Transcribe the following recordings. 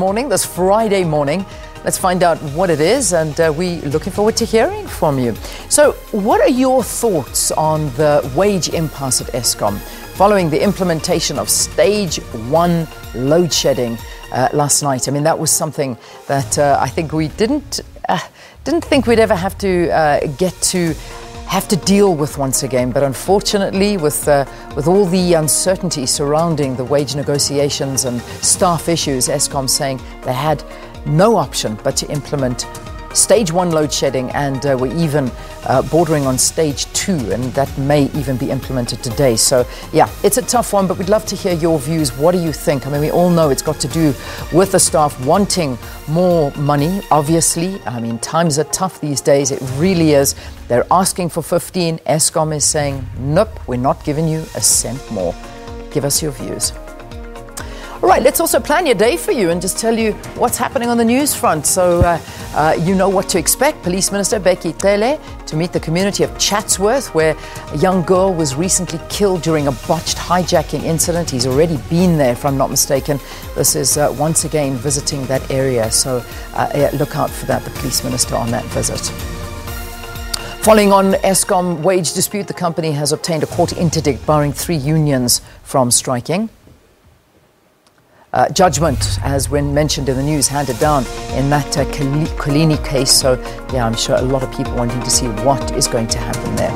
Morning, this Friday morning. Let's find out what it is, and we're looking forward to hearing from you. So what are your thoughts on the wage impasse at Escom following the implementation of stage 1 load shedding last night? I mean, that was something that I think we didn't think we'd ever have to have to deal with once again, but unfortunately with all the uncertainty surrounding the wage negotiations and staff issues, Escom saying they had no option but to implement stage 1 load shedding, and we're even bordering on stage 2, and that may even be implemented today. So yeah, it's a tough one, but we'd love to hear your views. What do you think? I mean, we all know it's got to do with the staff wanting more money, obviously. I mean, times are tough these days, it really is. They're asking for 15. Escom is saying, nope, we're not giving you a cent more. Give us your views. All right, let's also plan your day for you and just tell you what's happening on the news front. So you know what to expect. Police Minister Becky Tele to meet the community of Chatsworth, where a young girl was recently killed during a botched hijacking incident. He's already been there, if I'm not mistaken. This is once again visiting that area. So look out for that, the Police Minister on that visit. Following on Escom wage dispute, the company has obtained a court interdict barring 3 unions from striking. Judgment, as when mentioned in the news, handed down in that Colini case. So yeah, I'm sure a lot of people wanting to see what is going to happen there.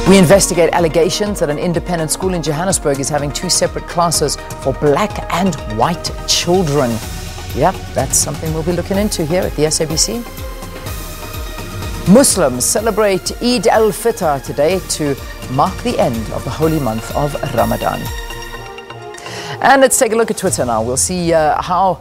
We investigate allegations that an independent school in Johannesburg is having 2 separate classes for black and white children. Yep, that's something we'll be looking into here at the SABC. Muslims celebrate Eid al-Fitr today to mark the end of the holy month of Ramadan. And let's take a look at Twitter now. We'll see how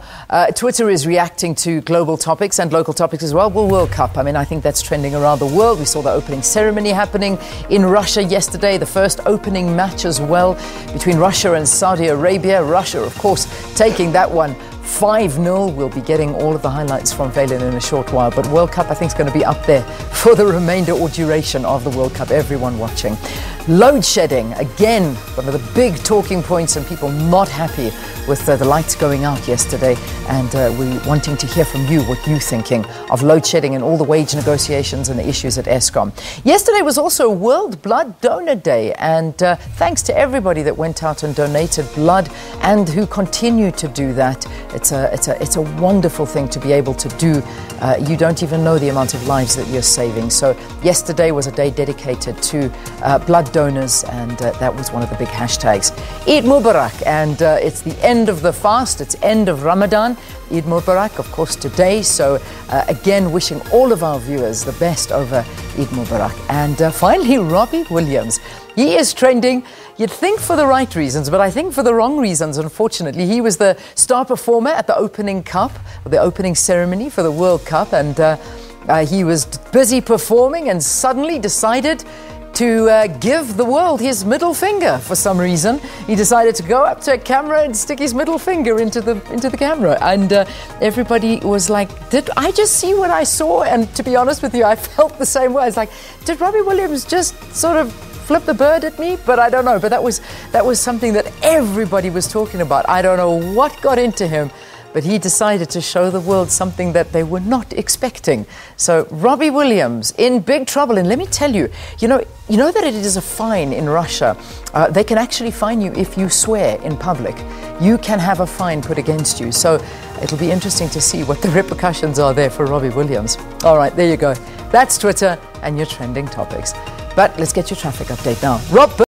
Twitter is reacting to global topics and local topics as well. World Cup, I mean, I think that's trending around the world. We saw the opening ceremony happening in Russia yesterday, the first opening match as well between Russia and Saudi Arabia. Russia, of course, taking that one 5-0. We'll be getting all of the highlights from Valen in a short while. But World Cup, I think, is going to be up there for the remainder or duration of the World Cup. Everyone watching. Load shedding, again, one of the big talking points, and people not happy with the lights going out yesterday. And we're wanting to hear from you what you're thinking of load shedding and all the wage negotiations and the issues at Escom. Yesterday was also World Blood Donor Day, and thanks to everybody that went out and donated blood and who continue to do that. It's a wonderful thing to be able to do. You don't even know the amount of lives that you're saving. So yesterday was a day dedicated to blood donors, and that was one of the big hashtags. Eid Mubarak, and it's the end of the fast, it's end of Ramadan. Eid Mubarak, of course, today. So again, wishing all of our viewers the best over Eid Mubarak. And finally, Robbie Williams. He is trending, you'd think for the right reasons, but I think for the wrong reasons, unfortunately. He was the star performer at the opening cup, the opening ceremony for the World Cup, and he was busy performing and suddenly decided to give the world his middle finger for some reason. He decided to go up to a camera and stick his middle finger into the camera, and everybody was like, did I just see what I saw? And to be honest with you, I felt the same way. It's like, did Robbie Williams just sort of flip the bird at me? But I don't know. But that was something that everybody was talking about. I don't know what got into him, but he decided to show the world something that they were not expecting. So Robbie Williams in big trouble. And let me tell you, you know that it is a fine in Russia. They can actually fine you if you swear in public. You can have a fine put against you. So it'll be interesting to see what the repercussions are there for Robbie Williams. All right, there you go. That's Twitter and your trending topics. But let's get your traffic update now. Rob.